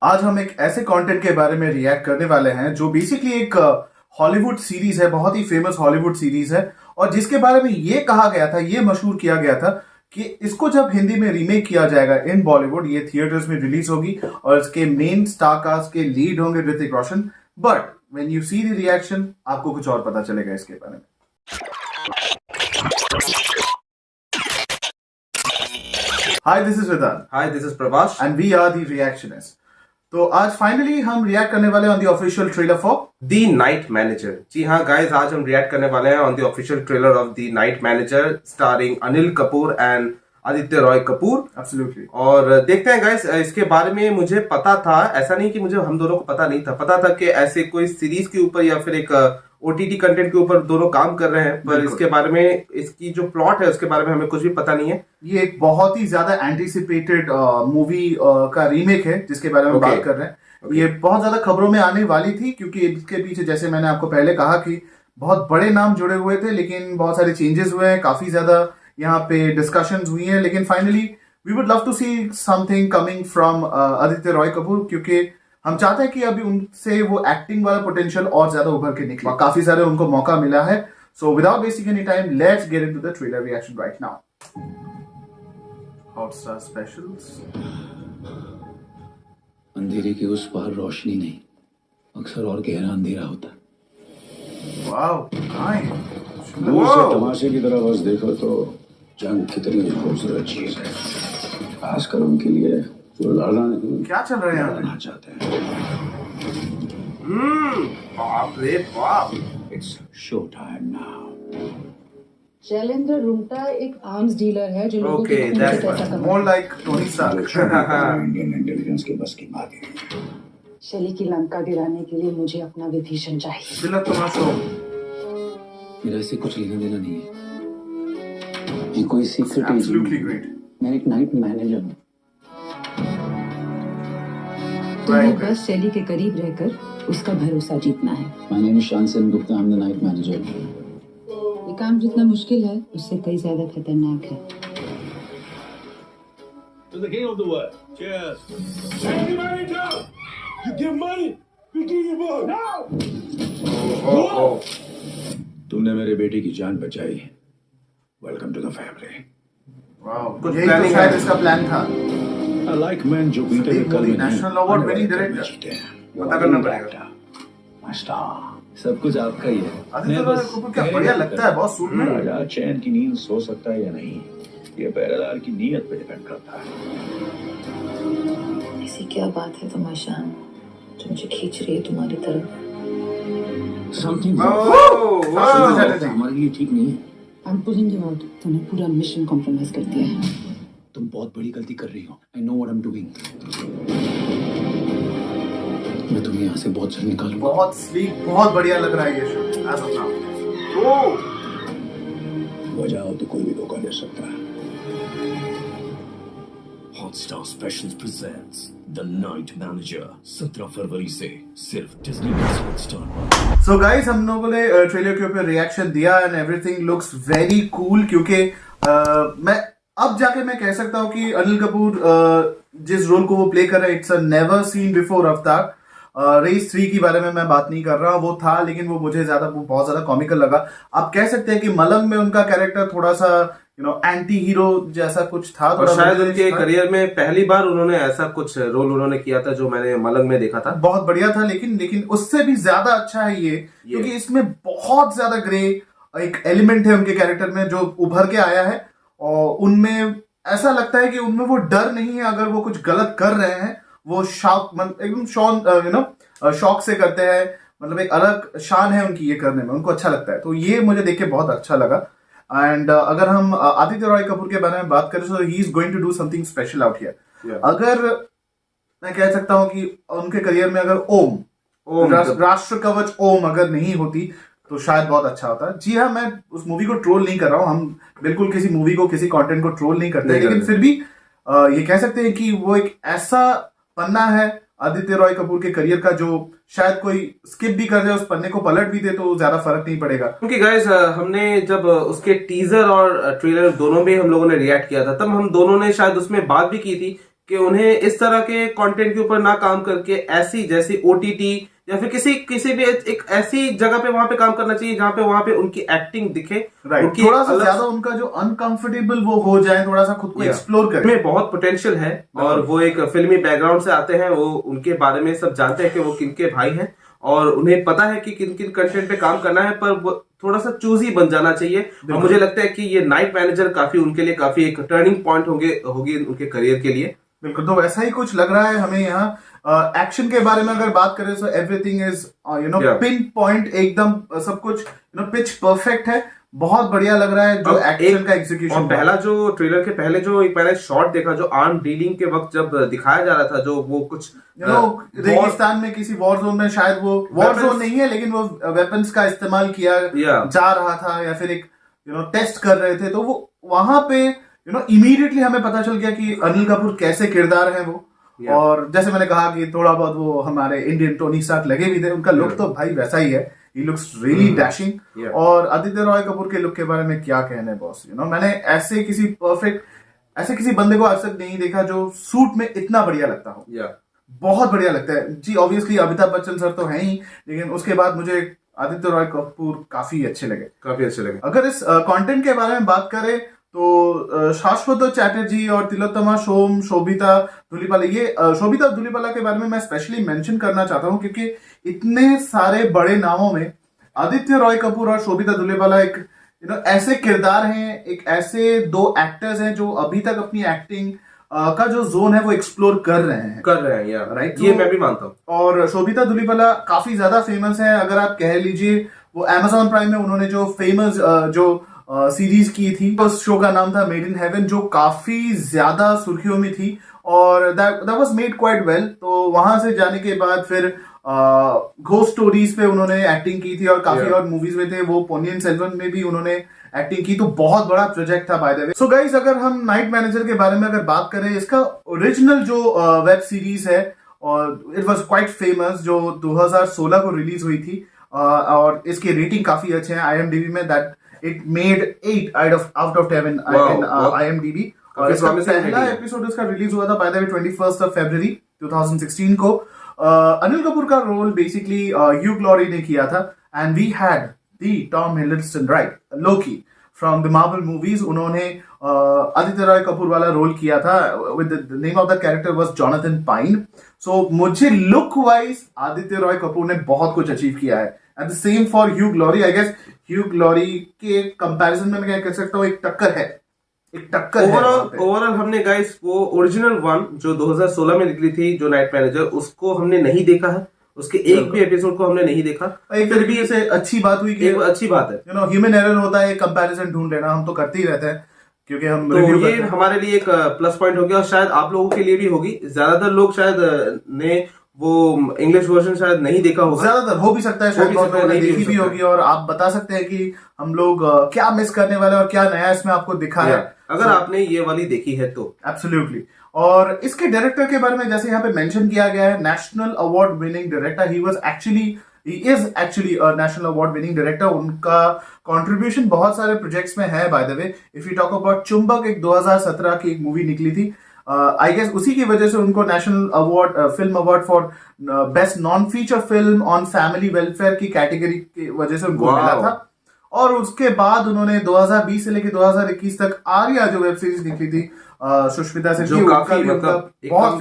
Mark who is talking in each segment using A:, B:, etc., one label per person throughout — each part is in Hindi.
A: आज हम एक ऐसे कंटेंट के बारे में रिएक्ट करने वाले हैं जो बेसिकली एक हॉलीवुड सीरीज है, बहुत ही फेमस हॉलीवुड सीरीज है। और जिसके बारे में ये कहा गया था, ये मशहूर किया गया था कि इसको जब हिंदी में रीमेक किया जाएगा इन बॉलीवुड, ये थिएटर्स में रिलीज होगी और इसके मेन स्टार कास्ट के लीड होंगे Hrithik Roshan. But when you see the reaction, आपको कुछ और पता चलेगा इसके बारे में। Hi, this is Vedant.
B: Hi, this is Prabhash
A: and we are the reactionist. तो आज फाइनली हम रिएक्ट करने वाले हैं on the official trailer for
B: the night manager. जी हाँ गाइस, आज हम रिएक्ट करने वाले हैं on the official trailer of the night manager starring Anil Kapoor and Aditya Roy Kapoor.
A: Absolutely.
B: और देखते हैं गाइस, इसके बारे में मुझे पता था, ऐसा नहीं कि मुझे हम दोनों को पता नहीं था, पता था कि ऐसे कोई सीरीज के ऊपर या फिर एक ओटीटी कंटेंट के ऊपर दोनों काम कर रहे हैं, पर इसके बारे में, इसकी जो प्लॉट है उसके बारे में हमें कुछ भी पता नहीं है।
A: ये एक बहुत ही ज्यादा एंटिसिपेटेड मूवी का रीमेक है जिसके बारे में बात कर रहे हैं। ये बहुत ज्यादा खबरों में आने वाली थी क्योंकि इसके पीछे, जैसे मैंने आपको पहले कहा, कि बहुत बड़े नाम जुड़े हुए थे, लेकिन बहुत सारे चेंजेस हुए हैं, काफी ज्यादा यहाँ पे डिस्कशंस हुई हैं, लेकिन finally we would love to see something coming from Aditya Roy Kapur, क्योंकि हम चाहते हैं कि अभी उनसे वो एक्टिंग वाला पोटेंशियल और ज्यादा उभर के निकले। काफी सारे उनको मौका मिला है। So without wasting any time, let's get into the trailer reaction right now. Hotstar specials.
C: अंधेरे के उस पार रोशनी नहीं, अक्सर और गहरा अंधेरा होता है।
A: Wow, nice.
C: दूर से तमाशे की तरह बस देखो तो जंग कितनी खूबसूरत चीज है, खासकर उनके लिए जो लड़ना नहीं,
A: क्या चल रहा है यहाँ?
C: लड़ना चाहते हैं।
B: बाप रे बाप।
C: It's show time now.
D: Shailendra Rungta एक आर्म्स डीलर है जो लोगों
B: Okay,
D: के खून
B: that's
D: से पैसा कमाता
A: मोर
D: है।
A: Like Tony Stark.
C: Indian intelligence के बस की बात है।
D: शैली की लंका गिराने के लिए मुझे अपना विभीषण चाहिए।
A: दिलक तमाशो।
C: मेरा इससे कुछ लेना देना नहीं है। ये कोई सीक्रेट
A: एब्सोल्युटली ग्रेट।
C: मैं एक नाइट मैनेजर हूँ।
D: तुम्हें बस शैली के करीब रहकर उसका भरोसा जीतना है।
C: माय नेम इज शान Sengupta, I am the night manager.
D: ये काम जितना मुश्किल है उससे कई ज्यादा खतरनाक है।
E: To the king of the world. Cheers. Thank you, manager. You give money, we give you more. Now.
C: तुमने मेरे बेटे की जान बचाई। Welcome to the family.
A: Wow,
B: कुछ
A: यही तो
B: planning
A: शायद
B: है।
A: इसका प्लान था।
C: आई लाइक मैन जो बीते हुए कल में
A: नेशनल अवार्ड विनिंग डायरेक्टर।
C: जीते हैं।
A: पता करना पड़ेगा।
C: My star. सब कुछ आपका ही है।
A: आदित्य रॉय कपूर क्या बढ़िया लगता है बॉस सूट में।
C: राजा चैन की नींद सो सकता है या नहीं, ये पहरेदार की नीयत पे डिपेंड करता है।
F: ऐसी क्या बात है तमाशान जो मुझे खींच रही है तुम्हारी तरफ?
C: Something
A: Strategy।
C: हमारे लिए ठीक नहीं है।
D: I'm pulling you out। तूने पूरा मिशन कॉम्प्रोमाइज कर दिया है।
C: तुम बहुत बड़ी गलती कर रही हो। I know what I am doing. मैं तुम्हें यहाँ से बहुत जल्द निकालूंगा।
A: बहुत स्लीक, बहुत बढ़िया लग रहा है ये शो एज ऑफ नाउ।
C: बजाओ तो कोई भी धोखा दे सकता है।
E: Hotstar Specials presents The Night Manager 17 फरवरी से सिर्फ Disney plus Hotstar.
A: So guys, हम लोगों ने ट्रेलर के ऊपर रिएक्शन दिया and everything looks very cool, क्योंकि मैं अब जाके मैं कह सकता हूँ कि अनिल कपूर जिस रोल को वो प्ले कर रहे हैं, it's a never seen before अवतार। रेस 3 के बारे में मैं बात नहीं कर रहा, वो था, लेकिन वो मुझे बहुत ज्यादा कॉमिकल लगा। आप कह सकते हैं कि मलंग में उनका कैरेक्टर थोड़ा सा एंटी हीरो जैसा कुछ था,
B: और शायद उनके करियर में पहली बार उन्होंने ऐसा कुछ रोल उन्होंने किया था जो मैंने मलंग में देखा था।
A: बहुत बढ़िया था, लेकिन उससे भी ज्यादा अच्छा है ये, क्योंकि इसमें बहुत ज्यादा ग्रे एक एलिमेंट है उनके कैरेक्टर में जो उभर के आया है। और उनमें ऐसा लगता है कि उनमें वो डर नहीं है, अगर वो कुछ गलत कर रहे हैं वो एकदम शौक से करते हैं। मतलब एक अलग शान है उनकी ये करने में, उनको अच्छा लगता है। तो ये मुझे देख के बहुत अच्छा लगा। एंड अगर हम आदित्य रॉय कपूर के बारे में बात करें, so he is going to do something special out here. अगर मैं कह सकता हूं कि उनके करियर में अगर ओम राष्ट्र कवच ओम अगर नहीं होती तो शायद बहुत अच्छा होता। जी हाँ, मैं उस मूवी को ट्रोल नहीं कर रहा हूँ, हम बिल्कुल किसी मूवी को, किसी कंटेंट को ट्रोल नहीं करते, लेकिन फिर भी ये कह सकते हैं कि वो एक ऐसा पन्ना है आदित्य रॉय कपूर के करियर का जो शायद कोई स्किप भी कर दे, उस पन्ने को पलट भी दे तो ज्यादा फर्क नहीं पड़ेगा।
B: क्योंकि गाइस, हमने जब उसके टीजर और ट्रेलर दोनों में हम लोगों ने रिएक्ट किया था, तब हम दोनों ने शायद उसमें बात भी की थी कि उन्हें इस तरह के कंटेंट के ऊपर ना काम करके ऐसी जैसी ओटीटी या फिर किसी भी एक ऐसी जगह पे वहां पे काम करना चाहिए जहां पे वहां पे उनकी एक्टिंग दिखे,
A: राइट, थोड़ा सा ज्यादा उनका जो अनकंफर्टेबल वो हो जाए, थोड़ा सा खुद को एक्सप्लोर करें।
B: में बहुत पोटेंशियल है और वो एक फिल्मी बैकग्राउंड से आते हैं, वो उनके बारे में सब जानते हैं कि वो किनके भाई हैं और उन्हें पता है कि किन किन कंटेंट पे काम करना है, पर वो थोड़ा सा चूजी बन जाना चाहिए। और मुझे लगता है कि ये नाइट मैनेजर काफी उनके लिए काफी एक टर्निंग पॉइंट होगी उनके करियर के लिए।
A: बिल्कुल, तो वैसा ही कुछ लग रहा है हमें यहाँ। एक्शन के बारे में अगर बात करें तो एवरीथिंग इज पिन पॉइंट, एकदम सब कुछ पिच परफेक्ट है, बहुत बढ़िया लग रहा है जो एक्शन का एग्जीक्यूशन।
B: और पहला जो ट्रेलर के पहले जो एक मैंने शॉट देखा जो आर्म डीलिंग के वक्त जब दिखाया जा रहा था, जो वो कुछ
A: रेगिस्तान में किसी वॉर जोन में, शायद वो वॉर जोन नहीं है लेकिन वो वेपन्स का इस्तेमाल किया जा रहा था या फिर एक टेस्ट कर रहे थे, तो वो वहां पे इमीडिएटली हमें पता चल गया कि अनिल कपूर कैसे किरदार है वो। और जैसे मैंने कहा कि थोड़ा बहुत वो हमारे इंडियन टोनी स्टार्क लगे भी थे, उनका लुक तो भाई वैसा ही है, ही लुक्स रियली डैशिंग। और आदित्य रॉय कपूर के लुक के बारे में क्या कहने बॉस, मैंने ऐसे किसी बंदे को आज तक नहीं देखा जो सूट में इतना बढ़िया लगता हो। बहुत बढ़िया लगता है जी। ऑब्वियसली अमिताभ बच्चन सर तो है ही, लेकिन उसके बाद मुझे आदित्य रॉय कपूर काफी अच्छे लगे। अगर इस कंटेंट के बारे में बात करें तो शाश्वत चैटर्जी और तिलोत्तमा सोम, शोभिता धूलिपाला, ये शोभिता धूलिपाला के बारे में मैं स्पेशली मेंशन करना चाहता हूं क्योंकि इतने सारे बड़े नामों में आदित्य रॉय कपूर और शोभिता धूलिपाला एक ऐसे किरदार हैं, एक ऐसे दो एक्टर्स हैं जो अभी तक अपनी एक्टिंग का जो जोन है वो एक्सप्लोर कर रहे हैं
B: राइट, ये मैं भी मानता हूँ।
A: और शोभिता धूलिपाला काफी ज्यादा फेमस है, अगर आप कह लीजिए वो Amazon प्राइम में उन्होंने जो फेमस जो सीरीज की थी, उस शो का नाम था मेड इन हेवन, जो काफी ज्यादा सुर्खियों में थी और that was made quite well. तो वहां से जाने के बाद फिर घोस्ट स्टोरीज पे उन्होंने एक्टिंग की थी और काफी और मूवीज में थे, वो पोनियन सेल्वन में भी उन्होंने एक्टिंग की, तो बहुत बड़ा प्रोजेक्ट था by the way. So guys, अगर हम नाइट मैनेजर के बारे में अगर बात करें, इसका ओरिजिनल जो वेब सीरीज है और इट वाज क्वाइट फेमस, जो 2016 को रिलीज हुई थी और इसके रेटिंग काफी अच्छे हैं IMDb में, that it made 8 out of 10 in IMDb। और इसका पहला एपिसोड इसका रिलीज हुआ था बाय द वे 21 फरवरी 2016 को। अनिल कपूर का रोल बेसिकली ह्यू ग्लोरी ने किया था and we had the Tom Hiddleston, right, Loki from the Marvel movies. उन्होंने आदित्य रॉय कपूर वाला रोल किया था, with the name of the character was Jonathan Pine. So मुझे लुक वाइज आदित्य रॉय कपूर ने बहुत कुछ अचीव किया है and the same for Hugh Laurie. I guess Hugh Laurie के कंपैरिजन में मैं क्या कह सकता हूँ, एक टक्कर है।
B: ओवरऑल हमने गाइस वो ओरिजिनल वन जो 2016 में निकली थी जो नाइट मैनेजर, उसको हमने नहीं देखा है, उसके एक भी एपिसोड को हमने नहीं देखा।
A: फिर भी ऐसे अच्छी बात हुई कि
B: अच्छी बात है,
A: ह्यूमन एरर होता है, कंपैरिजन ढूंढ लेना, हम तो करते ही रहते हैं क्योंकि हम
B: तो ये हमारे लिए एक प्लस पॉइंट हो गया और शायद आप लोगों के लिए भी होगी। ज्यादातर लोग शायद ने वो इंग्लिश वर्जन शायद नहीं देखा होगा,
A: ज्यादातर हो भी सकता है, शायद बहुत लोगों ने देखी भी होगी और आप बता सकते हैं कि हम लोग क्या मिस करने वाले और क्या नया इसमें आपको दिखा है
B: अगर आपने ये वाली देखी है तो।
A: एब्सोल्युटली। और इसके डायरेक्टर के बारे में जैसे यहाँ पे मेंशन किया गया है, national award winning director, he is actually a national award winning director. उनका कंट्रीब्यूशन बहुत सारे प्रोजेक्ट्स में है by the way. If you talk about चुंबक, एक 2017 की एक मूवी निकली थी, आई गेस उसी की वजह से उनको national award, film award for best non feature film on family welfare की कैटेगरी की वजह से उनको मिला था। और उसके बाद उन्होंने 2020 से लेकर 2021 तक आर्या जो वेब सीरीज निकली थी सुष्मिता सेन
B: जो काफी मतलब बहुत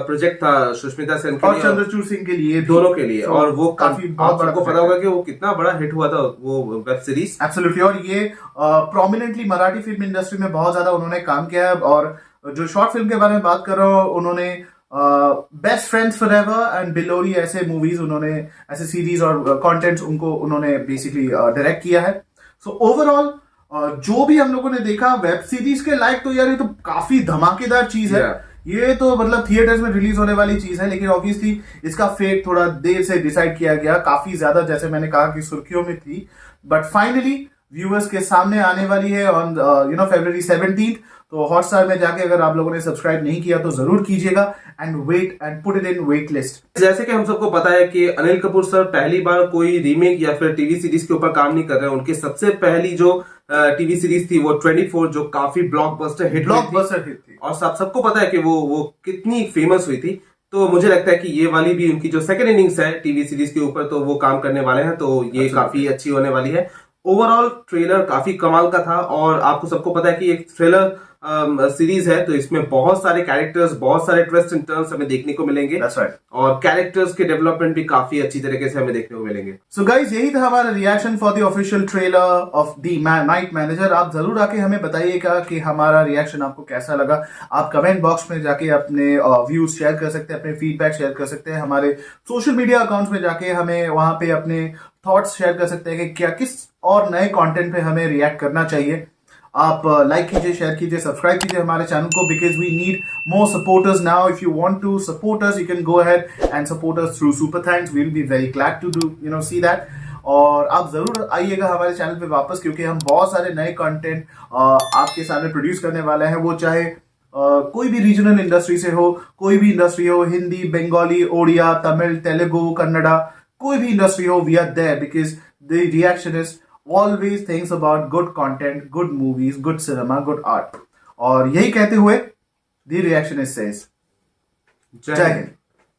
B: प्रोजेक्ट था सुष्मिता सेन के
A: और चंद्रचूड़ सिंह के लिए,
B: दोनों के लिए, और वो
A: काफी बहुत बड़ा,
B: आपको पता होगा कि वो कितना बड़ा हिट हुआ था वो वेब सीरीज।
A: एब्सोल्युटली। और ये प्रोमिनेंटली मराठी फिल्म इंडस्ट्री में बहुत ज्यादा उन्होंने काम किया है। और जो शॉर्ट फिल्म के बारे में बात कर रहा हूँ, उन्होंने बेस्ट फ्रेंड्स फॉरएवर एंड बिलोरी ऐसे मूवीज, उन्होंने ऐसे सीरीज और कंटेंट्स उन्होंने बेसिकली डायरेक्ट किया है। सो ओवरऑल जो भी हम लोगों ने देखा वेब सीरीज के लायक, तो यार ये तो काफी धमाकेदार चीज है। ये तो मतलब थिएटर्स में रिलीज होने वाली चीज है, लेकिन ऑब्वियसली इसका फेट थोड़ा देर से डिसाइड किया गया, काफी ज्यादा जैसे मैंने कहा कि सुर्खियों में थी, बट फाइनली व्यूअर्स के सामने आने वाली है ऑन February 17th। तो हॉटस्टार में जाके अगर आप लोगों ने सब्सक्राइब नहीं किया तो जरूर कीजिएगा and wait and put it in wait list.
B: जैसे कि हम सबको पता है कि अनिल कपूर सर पहली बार कोई रीमेक या फिर टीवी सीरीज के ऊपर काम नहीं कर रहे हैं। उनकी सबसे पहली जो टीवी सीरीज थी वो 24 जो काफी ब्लॉकबस्टर हिट
A: थी
B: और सबको पता है कि वो कितनी फेमस हुई थी। तो मुझे लगता है कि ये वाली भी उनकी जो सेकंड इनिंग्स है टीवी सीरीज के ऊपर तो वो काम करने वाले हैं, तो ये काफी अच्छी होने वाली है। ओवरऑल ट्रेलर काफी कमाल का था और आपको सबको पता है कि एक थ्रिलर सीरीज है तो इसमें बहुत सारे कैरेक्टर्स, बहुत सारे ट्विस्ट एंड टर्न्स हमें देखने को मिलेंगे।
A: That's right.
B: और कैरेक्टर्स के डेवलपमेंट भी काफी अच्छी तरीके से हमें देखने को मिलेंगे।
A: सो गाइज, यही था हमारा reaction for the official trailer of the night manager. आप जरूर आके हमें बताइएगा कि हमारा रिएक्शन आपको कैसा लगा। आप कमेंट बॉक्स में जाके अपने व्यूज शेयर कर सकते हैं, अपने फीडबैक शेयर कर सकते हैं। हमारे सोशल मीडिया अकाउंट्स में जाके हमें वहां पे अपने थॉट्स शेयर कर सकते हैं कि क्या किस और नए कंटेंट पे हमें रिएक्ट करना चाहिए। आप लाइक कीजिए, शेयर कीजिए, सब्सक्राइब कीजिए हमारे चैनल को because we need more supporters now. If you want to support us you can go ahead and support us through super thanks. We will be very glad to do see that. और आप जरूर आइएगा हमारे चैनल पे वापस, क्योंकि हम बहुत सारे नए कंटेंट आपके सामने प्रोड्यूस करने वाले हैं। वो चाहे कोई भी रीजनल इंडस्ट्री से हो, कोई भी इंडस्ट्री हो, हिंदी, बंगाली, ओडिया, तमिल, तेलुगु, कन्नड़ा, कोई भी इंडस्ट्री हो, we are there because the reactionist always thinks about good content, good movies, good cinema, good art। और यही कहते हुए The Reactionist says जय हिंद।